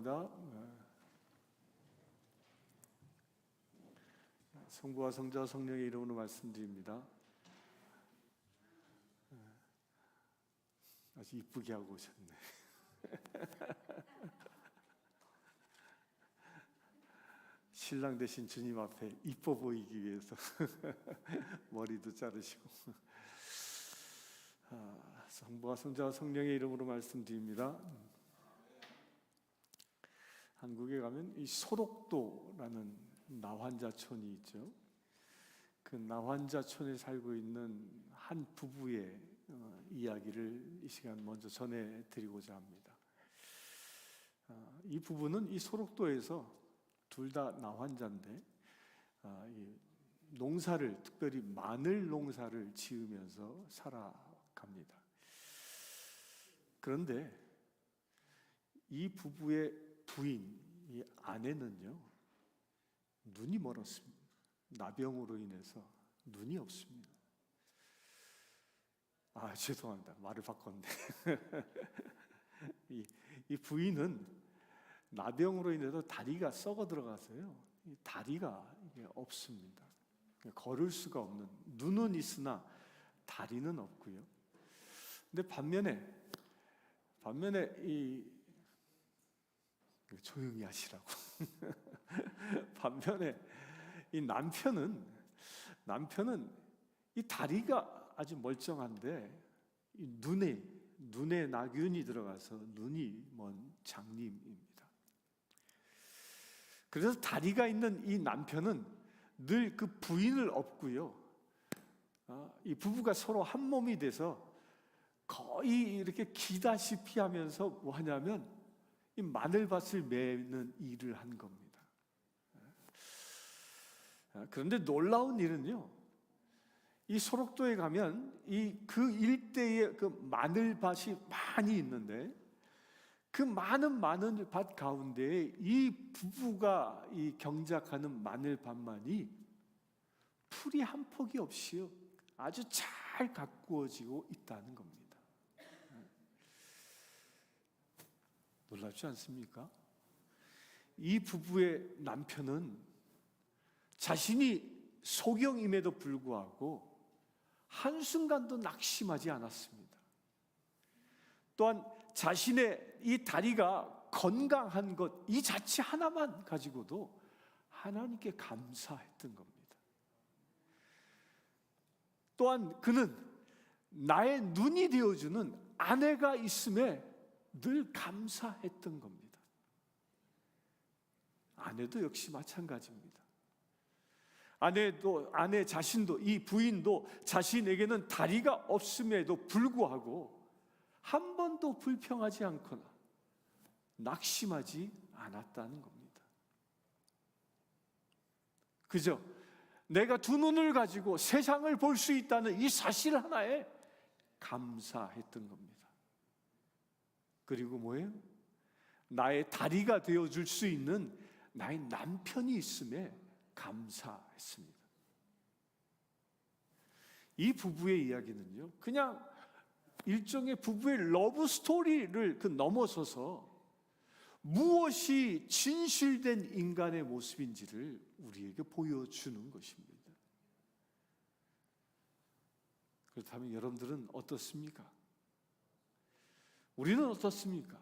기도합니다. 성부와 성자와 성령의 이름으로 말씀드립니다. 아주 이쁘게 하고 오셨네. 신랑 대신 주님 앞에 이뻐 보이기 위해서 머리도 자르시고. 성부와 성자와 성령의 이름으로 말씀드립니다. 한국에 가면 이 소록도라는 나환자촌이 있죠. 그 나환자촌에 살고 있는 한 부부의 이야기를 이 시간 먼저 전해드리고자 합니다. 이 부부는 이 소록도에서 둘 다 나환자인데 이 농사를, 특별히 마늘 농사를 지으면서 살아갑니다. 그런데 이 부부의 부인, 이 아내는요, 눈이 멀었습니다. 나병으로 인해서 눈이 없습니다. 죄송합니다. 말을 바꿨네. 이 부인은 나병으로 인해서 다리가 썩어 들어가서요, 이 다리가 없습니다. 걸을 수가 없는, 눈은 있으나 다리는 없고요. 근데 반면에 조용히 하시라고. 반면에 이 남편은 이 다리가 아주 멀쩡한데 이 눈에 나균이 들어가서 눈이 먼 장님입니다. 그래서 다리가 있는 이 남편은 늘 그 부인을 업고요, 이 부부가 서로 한 몸이 돼서 거의 이렇게 기다시피 하면서 뭐 하냐면 이 마늘밭을 매는 일을 한 겁니다. 그런데 놀라운 일은요, 이 소록도에 가면 그 일대에 그 마늘밭이 많이 있는데 그 많은 마늘밭 가운데 이 부부가 이 경작하는 마늘밭만이 풀이 한 폭이 없이요, 아주 잘 가꾸어지고 있다는 겁니다. 놀랍지 않습니까? 이 부부의 남편은 자신이 소경임에도 불구하고 한순간도 낙심하지 않았습니다. 또한 자신의 이 다리가 건강한 것, 이 자체 하나만 가지고도 하나님께 감사했던 겁니다. 또한 그는 나의 눈이 되어주는 아내가 있음에 늘 감사했던 겁니다. 아내도 역시 마찬가지입니다. 아내 자신도, 이 부인도 자신에게는 다리가 없음에도 불구하고 한 번도 불평하지 않거나 낙심하지 않았다는 겁니다. 그저 내가 두 눈을 가지고 세상을 볼 수 있다는 이 사실 하나에 감사했던 겁니다. 그리고 뭐예요? 나의 다리가 되어줄 수 있는 나의 남편이 있음에 감사했습니다. 이 부부의 이야기는요, 그냥 일종의 부부의 러브 스토리를 넘어서서 무엇이 진실된 인간의 모습인지를 우리에게 보여주는 것입니다. 그렇다면 여러분들은 어떻습니까? 우리는 어떻습니까?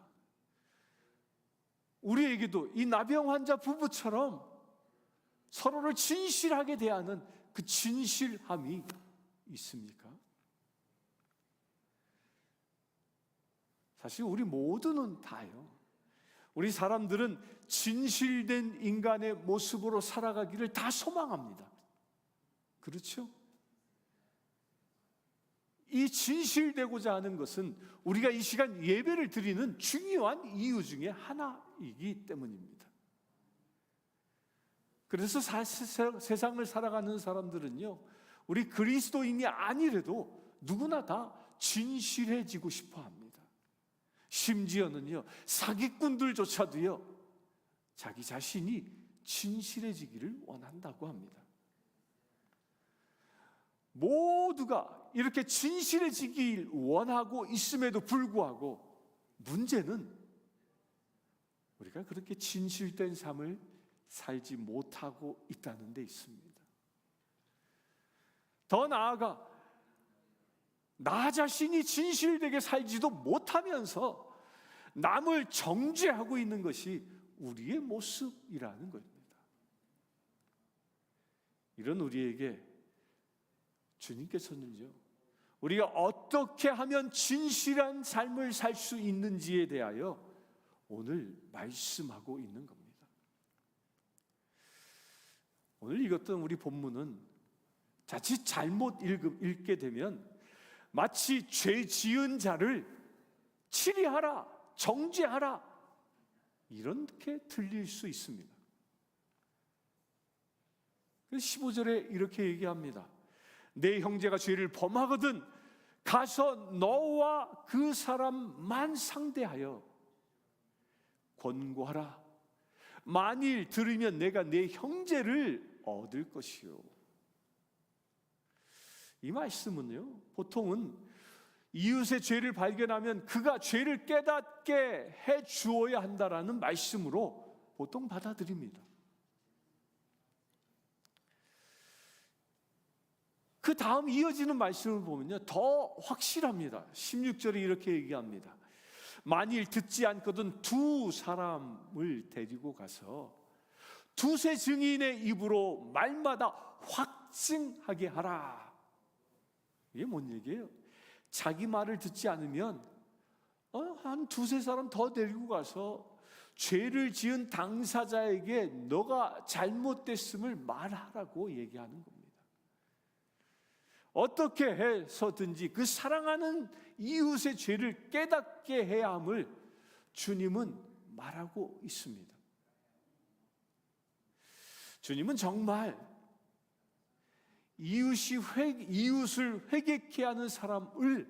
우리에게도 이 나병 환자 부부처럼 서로를 진실하게 대하는 그 진실함이 있습니까? 사실 우리 모두는 다요, 우리 사람들은 진실된 인간의 모습으로 살아가기를 다 소망합니다. 그렇죠? 이 진실되고자 하는 것은 우리가 이 시간 예배를 드리는 중요한 이유 중에 하나이기 때문입니다. 그래서 세상을 살아가는 사람들은요, 우리 그리스도인이 아니래도 누구나 다 진실해지고 싶어 합니다. 심지어는요, 사기꾼들조차도요, 자기 자신이 진실해지기를 원한다고 합니다. 모두가 이렇게 진실해지길 원하고 있음에도 불구하고 문제는 우리가 그렇게 진실된 삶을 살지 못하고 있다는 데 있습니다. 더 나아가 나 자신이 진실되게 살지도 못하면서 남을 정죄하고 있는 것이 우리의 모습이라는 겁니다. 이런 우리에게 주님께서는요, 우리가 어떻게 하면 진실한 삶을 살 수 있는지에 대하여 오늘 말씀하고 있는 겁니다. 오늘 읽었던 우리 본문은 자칫 잘못 읽게 되면 마치 죄 지은 자를 치리하라, 정죄하라, 이렇게 들릴 수 있습니다. 15절에 이렇게 얘기합니다. 내 형제가 죄를 범하거든 가서 너와 그 사람만 상대하여 권고하라. 만일 들으면 내가 내 형제를 얻을 것이요. 이 말씀은요, 보통은 이웃의 죄를 발견하면 그가 죄를 깨닫게 해 주어야 한다라는 말씀으로 보통 받아들입니다. 그 다음 이어지는 말씀을 보면요, 더 확실합니다. 16절에 이렇게 얘기합니다. 만일 듣지 않거든 두 사람을 데리고 가서 두세 증인의 입으로 말마다 확증하게 하라. 이게 뭔 얘기예요? 자기 말을 듣지 않으면 한 두세 사람 더 데리고 가서 죄를 지은 당사자에게 너가 잘못됐음을 말하라고 얘기하는 겁니다. 어떻게 해서든지 그 사랑하는 이웃의 죄를 깨닫게 해야 함을 주님은 말하고 있습니다. 주님은 정말 이웃을 회개케 하는 사람을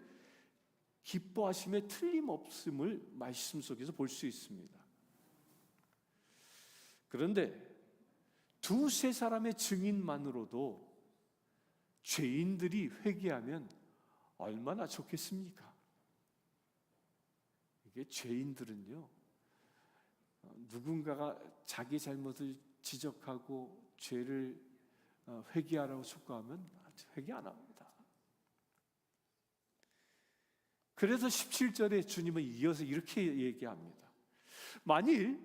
기뻐하심에 틀림없음을 말씀 속에서 볼 수 있습니다. 그런데 두세 사람의 증인만으로도 죄인들이 회개하면 얼마나 좋겠습니까? 이게 죄인들은요, 누군가가 자기 잘못을 지적하고 죄를 회개하라고 촉구하면 회개 안 합니다. 그래서 17절에 주님은 이어서 이렇게 얘기합니다. 만일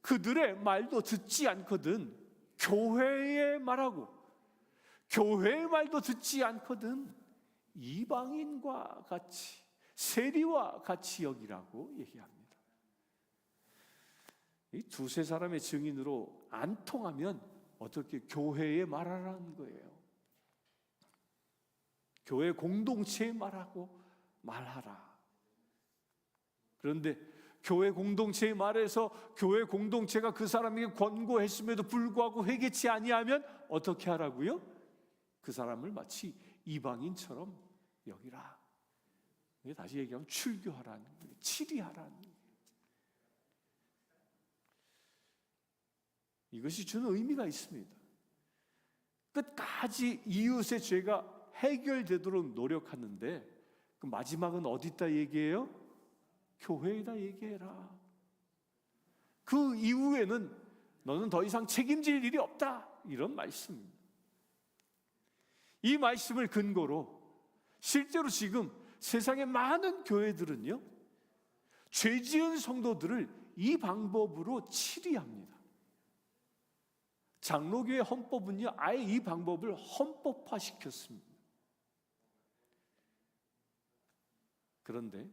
그들의 말도 듣지 않거든 교회에 말하고 교회의 말도 듣지 않거든 이방인과 같이 세리와 같이 여기라고 얘기합니다. 이 두세 사람의 증인으로 안 통하면 어떻게 교회에 말하라는 거예요. 교회 공동체에 말하라. 그런데 교회 공동체에 말해서 교회 공동체가 그 사람에게 권고했음에도 불구하고 회개치 아니하면 어떻게 하라고요? 그 사람을 마치 이방인처럼 여기라. 다시 얘기하면 출교하라는 거예요. 치리하라는 거예요. 이것이 주는 의미가 있습니다. 끝까지 이웃의 죄가 해결되도록 노력하는데 그 마지막은 어디다 얘기해요? 교회에다 얘기해라. 그 이후에는 너는 더 이상 책임질 일이 없다. 이런 말씀입니다. 이 말씀을 근거로 실제로 지금 세상의 많은 교회들은요, 죄 지은 성도들을 이 방법으로 치리합니다. 장로교회 헌법은요, 아예 이 방법을 헌법화시켰습니다. 그런데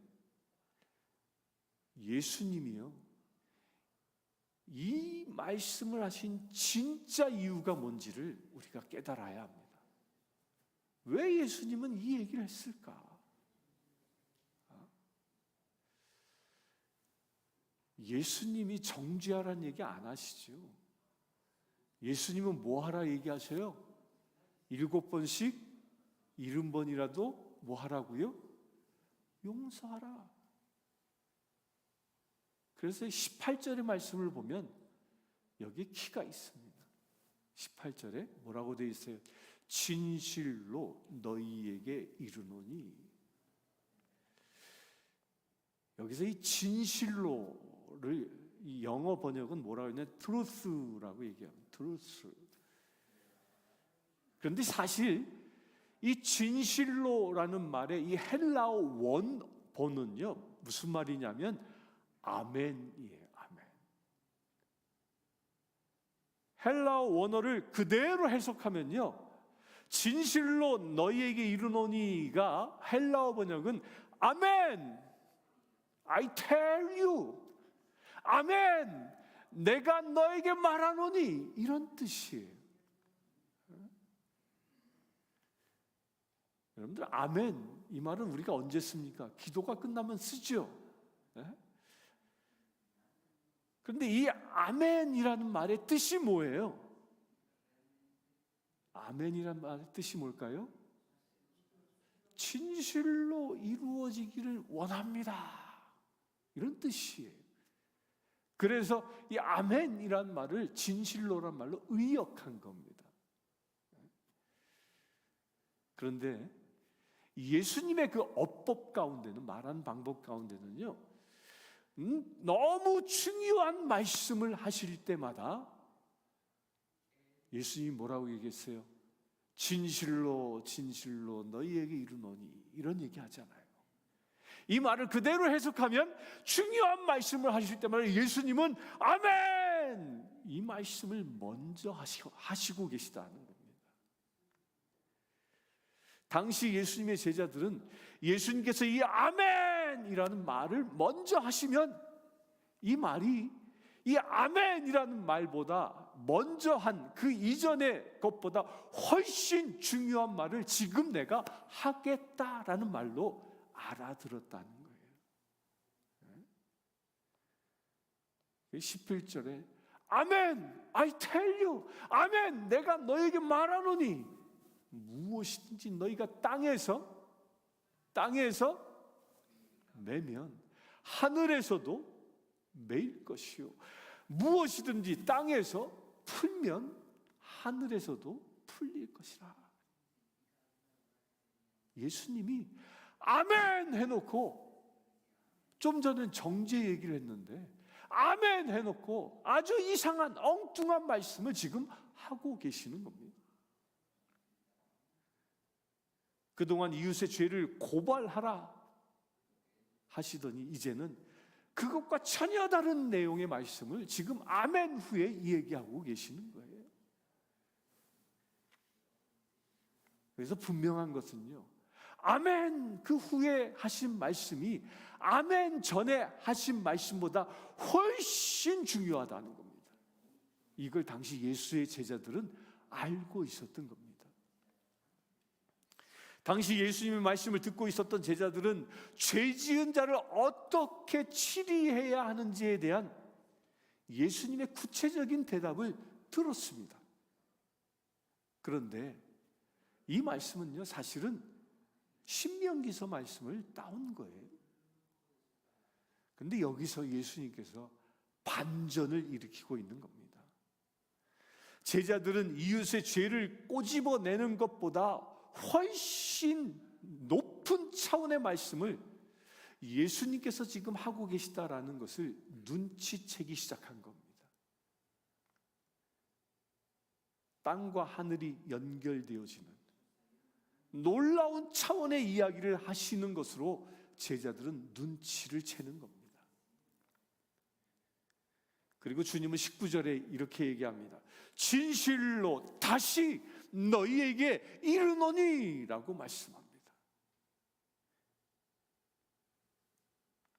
예수님이요, 이 말씀을 하신 진짜 이유가 뭔지를 우리가 깨달아야 합니다. 왜 예수님은 이 얘기를 했을까? 예수님이 정죄하라는 얘기 안 하시죠. 예수님은 뭐 하라 얘기하셔요? 7번씩 70번이라도 뭐 하라고요? 용서하라. 그래서 18절의 말씀을 보면 여기에 키가 있습니다. 18절에 뭐라고 되어 있어요? 진실로 너희에게 이르노니. 여기서 이 진실로를 이 영어 번역은 뭐라고 하냐? truth라고 얘기합니다. truth. 그런데 사실 이 진실로라는 말의 이 헬라어 원본은요, 무슨 말이냐면 아멘이에요. 아멘. 헬라어 원어를 그대로 해석하면요, 진실로 너희에게 이르노니가 헬라어 번역은 아멘, I tell you, 아멘, 내가 너에게 말하노니, 이런 뜻이에요. 여러분들, 아멘, 이 말은 우리가 언제 씁니까? 기도가 끝나면 쓰죠. 그런데 이 아멘이라는 말의 뜻이 뭐예요? 아멘이라는 말의 뜻이 뭘까요? 진실로 이루어지기를 원합니다, 이런 뜻이에요. 그래서 이 아멘이란 말을 진실로란 말로 의역한 겁니다. 그런데 예수님의 그 어법 가운데는, 말하는 방법 가운데는요, 너무 중요한 말씀을 하실 때마다 예수님이 뭐라고 얘기했어요? 진실로 진실로 너희에게 이르노니, 이런 얘기 하잖아요. 이 말을 그대로 해석하면 중요한 말씀을 하실 때마다 예수님은 아멘, 이 말씀을 먼저 하시고 계시다는 겁니다. 당시 예수님의 제자들은 예수님께서 이 아멘이라는 말을 먼저 하시면 이 말이 이 아멘이라는 말보다 먼저 한 그 이전의 것보다 훨씬 중요한 말을 지금 내가 하겠다라는 말로 알아들었다는 거예요. 11절에 아멘, I tell you, 아멘, 내가 너에게 말하노니 무엇이든지 너희가 땅에서 매면 하늘에서도 매일 것이요, 무엇이든지 땅에서 풀면 하늘에서도 풀릴 것이라. 예수님이 아멘 해놓고, 좀 전엔 정죄 얘기를 했는데 아멘 해놓고 아주 이상한 엉뚱한 말씀을 지금 하고 계시는 겁니다. 그동안 이웃의 죄를 고발하라 하시더니 이제는 그것과 전혀 다른 내용의 말씀을 지금 아멘 후에 얘기하고 계시는 거예요. 그래서 분명한 것은요, 아멘 그 후에 하신 말씀이 아멘 전에 하신 말씀보다 훨씬 중요하다는 겁니다. 이걸 당시 예수의 제자들은 알고 있었던 겁니다. 당시 예수님의 말씀을 듣고 있었던 제자들은 죄 지은 자를 어떻게 치리해야 하는지에 대한 예수님의 구체적인 대답을 들었습니다. 그런데 이 말씀은요, 사실은 신명기서 말씀을 따온 거예요. 그런데 여기서 예수님께서 반전을 일으키고 있는 겁니다. 제자들은 이웃의 죄를 꼬집어내는 것보다 훨씬 높은 차원의 말씀을 예수님께서 지금 하고 계시다라는 것을 눈치채기 시작한 겁니다. 땅과 하늘이 연결되어지는 놀라운 차원의 이야기를 하시는 것으로 제자들은 눈치를 채는 겁니다. 그리고 주님은 19절에 이렇게 얘기합니다. 진실로 다시 너희에게 이르노니 라고 말씀합니다.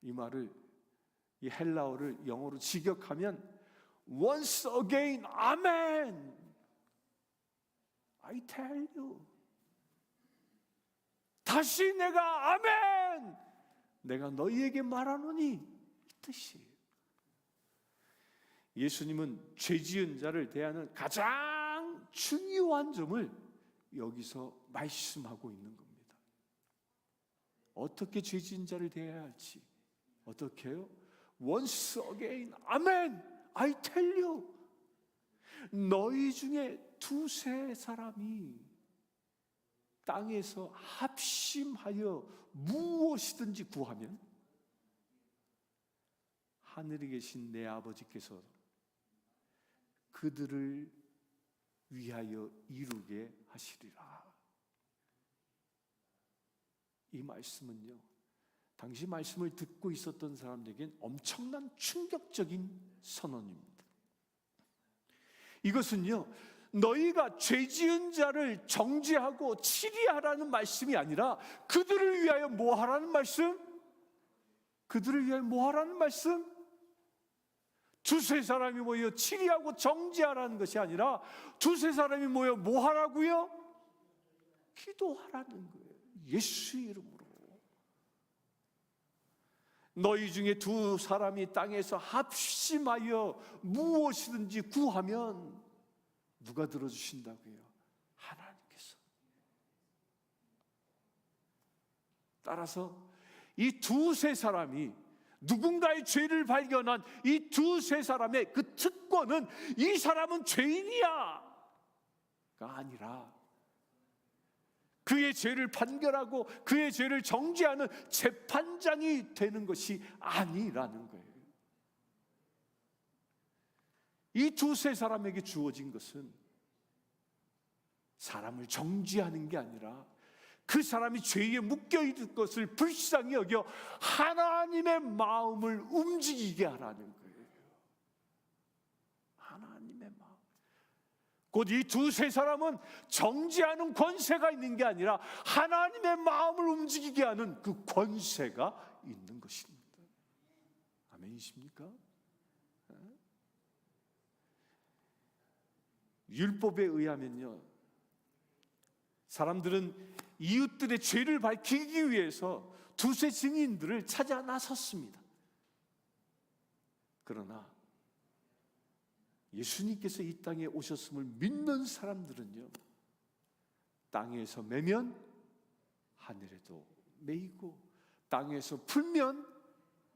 이 말을, 이 헬라어를 영어로 직역하면 once again, amen, I tell you, 다시 내가 아멘, 내가 너희에게 말하노니, 이 뜻이에요. 예수님은 죄 지은 자를 대하는 가장 중요한 점을 여기서 말씀하고 있는 겁니다. 어떻게 죄 지은 자를 대해야 할지, 어떻게 해요? Once again, amen, I tell you, 너희 중에 두세 사람이 땅에서 합심하여 무엇이든지 구하면 하늘에 계신 내 아버지께서 그들을 위하여 이루게 하시리라. 이 말씀은요, 당시 말씀을 듣고 있었던 사람들에겐 엄청난 충격적인 선언입니다. 이것은요, 너희가 죄 지은 자를 정죄하고 치리하라는 말씀이 아니라 그들을 위하여 뭐 하라는 말씀? 그들을 위하여 뭐 하라는 말씀? 두세 사람이 모여 치리하고 정죄하라는 것이 아니라 두세 사람이 모여 뭐 하라고요? 기도하라는 거예요. 예수의 이름으로. 너희 중에 두 사람이 땅에서 합심하여 무엇이든지 구하면 누가 들어주신다고요? 하나님께서. 따라서 이 두세 사람이 누군가의 죄를 발견한 이 두세 사람의 그 특권은 이 사람은 죄인이야가 아니라 그의 죄를 판결하고 그의 죄를 정죄하는 재판장이 되는 것이 아니라는 거예요. 이 두세 사람에게 주어진 것은 사람을 정죄하는 게 아니라 그 사람이 죄에 묶여있는 것을 불쌍히 여겨 하나님의 마음을 움직이게 하라는 거예요. 하나님의 마음. 곧 이 두세 사람은 정죄하는 권세가 있는 게 아니라 하나님의 마음을 움직이게 하는 그 권세가 있는 것입니다. 아멘이십니까? 율법에 의하면요, 사람들은 이웃들의 죄를 밝히기 위해서 두세 증인들을 찾아 나섰습니다. 그러나 예수님께서 이 땅에 오셨음을 믿는 사람들은요, 땅에서 매면 하늘에도 매이고 땅에서 풀면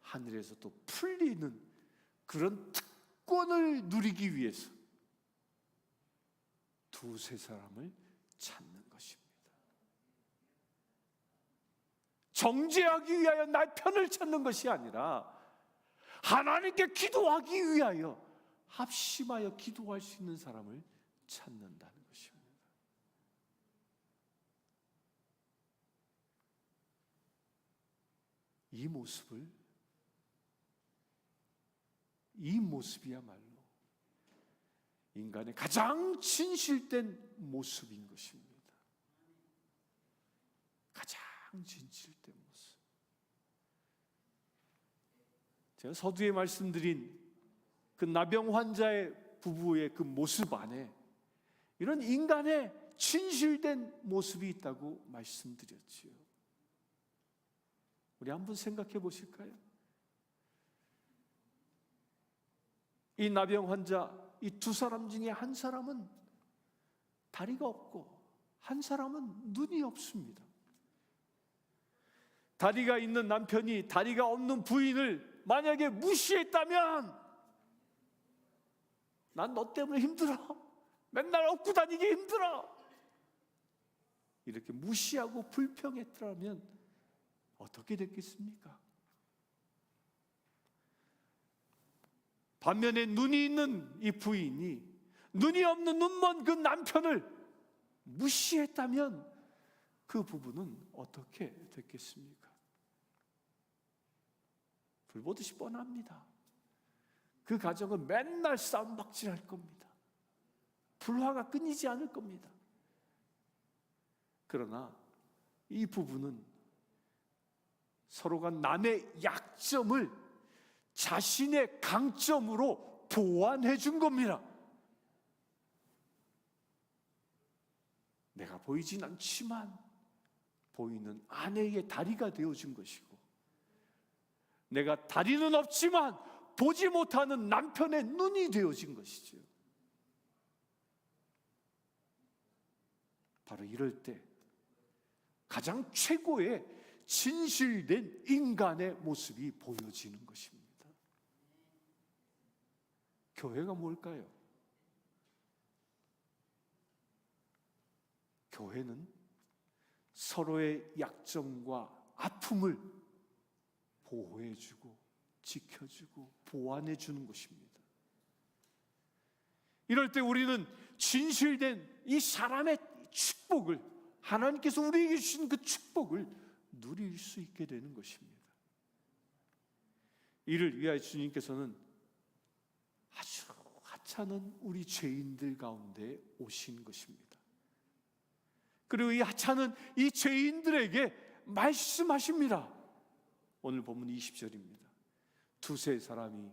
하늘에서 또 풀리는 그런 특권을 누리기 위해서 두세 사람을 찾는 것입니다. 정죄하기 위하여 날 편을 찾는 것이 아니라 하나님께 기도하기 위하여 합심하여 기도할 수 있는 사람을 찾는다는 것입니다. 이 모습이야말로 인간의 가장 진실된 모습인 것입니다. 가장 진실된 모습. 제가 서두에 말씀드린 그 나병 환자의 부부의 그 모습 안에 이런 인간의 진실된 모습이 있다고 말씀드렸지요. 우리 한번 생각해 보실까요? 이 나병 환자, 이 두 사람 중에 한 사람은 다리가 없고 한 사람은 눈이 없습니다. 다리가 있는 남편이 다리가 없는 부인을 만약에 무시했다면, 난 너 때문에 힘들어, 맨날 업고 다니기 힘들어, 이렇게 무시하고 불평했더라면 어떻게 됐겠습니까? 반면에 눈이 있는 이 부인이 눈이 없는 눈먼 그 남편을 무시했다면 그 부부는 어떻게 됐겠습니까? 불보듯이 뻔합니다. 그 가정은 맨날 싸움박질할 겁니다. 불화가 끊이지 않을 겁니다. 그러나 이 부부는 서로가 남의 약점을 자신의 강점으로 보완해 준 겁니다. 내가 보이진 않지만 보이는 아내의 다리가 되어준 것이고, 내가 다리는 없지만 보지 못하는 남편의 눈이 되어진 것이죠. 바로 이럴 때 가장 최고의 진실된 인간의 모습이 보여지는 것입니다. 교회가 뭘까요? 교회는 서로의 약점과 아픔을 보호해주고 지켜주고 보완해 주는 것입니다. 이럴 때 우리는 진실된 이 사람의 축복을, 하나님께서 우리에게 주신 그 축복을 누릴 수 있게 되는 것입니다. 이를 위하여 주님께서는 아주 하찮은 우리 죄인들 가운데 오신 것입니다. 그리고 이 하찮은 이 죄인들에게 말씀하십니다. 오늘 본문 20절입니다. 두세 사람이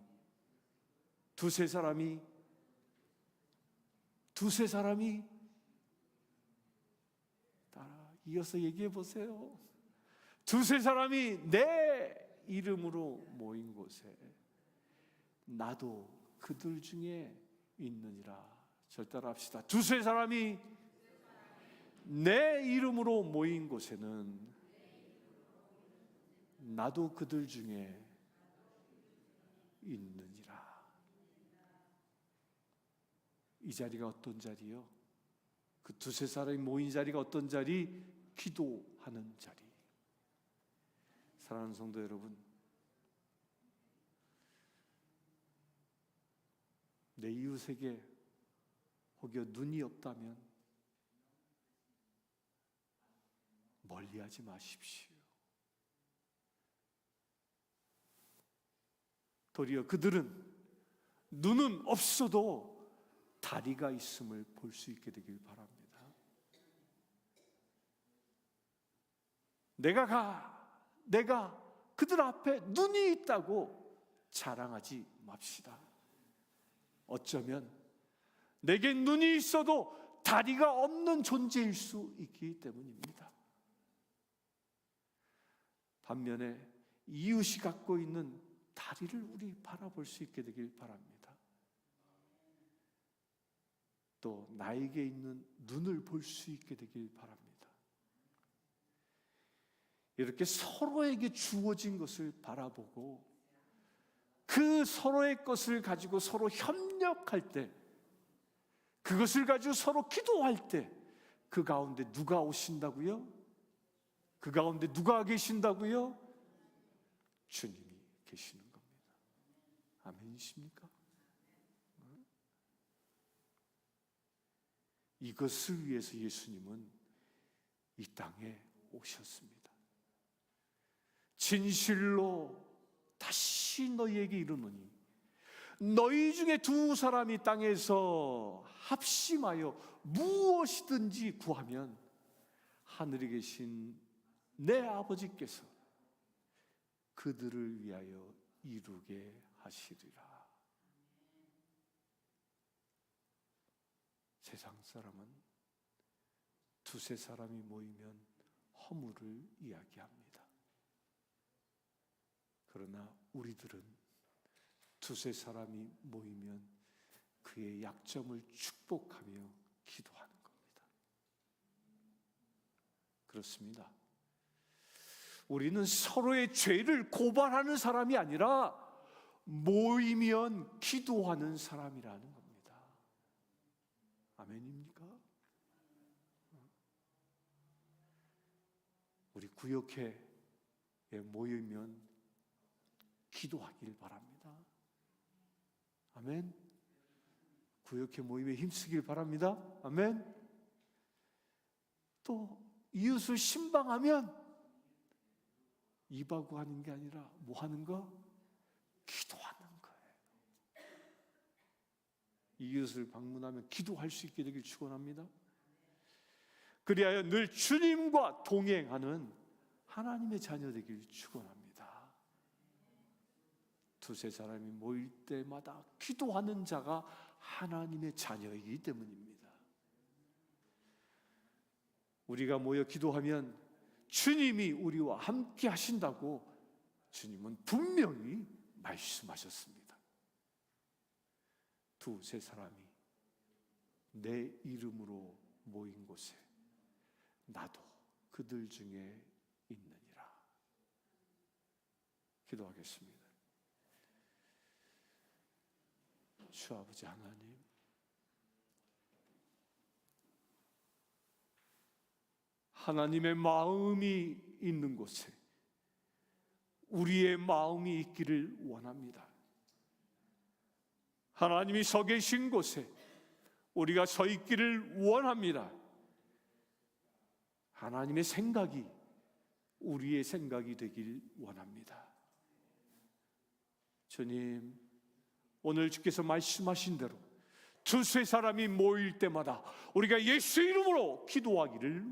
따라 이어서 얘기해 보세요. 두세 사람이 내 이름으로 모인 곳에 나도 그들 중에 있느니라. 절 따라합시다. 두세 사람이 내 이름으로 모인 곳에는 나도 그들 중에 있느니라. 이 자리가 어떤 자리요? 그 두세 사람이 모인 자리가 어떤 자리? 기도하는 자리. 사랑하는 성도 여러분, 내 이웃에게 혹여 눈이 없다면 멀리하지 마십시오. 도리어 그들은 눈은 없어도 다리가 있음을 볼 수 있게 되길 바랍니다. 내가 그들 앞에 눈이 있다고 자랑하지 맙시다. 어쩌면 내겐 눈이 있어도 다리가 없는 존재일 수 있기 때문입니다. 반면에 이웃이 갖고 있는 다리를 우리 바라볼 수 있게 되길 바랍니다. 또 나에게 있는 눈을 볼 수 있게 되길 바랍니다. 이렇게 서로에게 주어진 것을 바라보고 그 서로의 것을 가지고 서로 협력할 때, 그것을 가지고 서로 기도할 때 그 가운데 누가 오신다고요? 그 가운데 누가 계신다고요? 주님이 계시는 겁니다. 아멘이십니까? 이것을 위해서 예수님은 이 땅에 오셨습니다. 진실로 다시 너희에게 이르노니 너희 중에 두 사람이 땅에서 합심하여 무엇이든지 구하면 하늘에 계신 내 아버지께서 그들을 위하여 이루게 하시리라. 세상 사람은 두세 사람이 모이면 허물을 이야기합니다. 그러나 우리들은 두세 사람이 모이면 그의 약점을 축복하며 기도하는 겁니다. 그렇습니다. 우리는 서로의 죄를 고발하는 사람이 아니라 모이면 기도하는 사람이라는 겁니다. 아멘입니까? 우리 구역회에 모이면 기도하길 바랍니다. 아멘. 구역회 모임에 힘쓰길 바랍니다. 아멘. 또 이웃을 신방하면 입하고 하는 게 아니라 뭐 하는 거? 기도하는 거예요. 이웃을 방문하면 기도할 수 있게 되길 축원합니다. 그리하여 늘 주님과 동행하는 하나님의 자녀 되길 축원합니다. 두세 사람이 모일 때마다 기도하는 자가 하나님의 자녀이기 때문입니다. 우리가 모여 기도하면 주님이 우리와 함께 하신다고 주님은 분명히 말씀하셨습니다. 두세 사람이 내 이름으로 모인 곳에 나도 그들 중에 있느니라. 기도하겠습니다. 주 아버지 하나님, 하나님의 마음이 있는 곳에 우리의 마음이 있기를 원합니다. 하나님이 서 계신 곳에 우리가 서 있기를 원합니다. 하나님의 생각이 우리의 생각이 되길 원합니다. 주님, 오늘 주께서 말씀하신 대로 두세 사람이 모일 때마다 우리가 예수 이름으로 기도하기를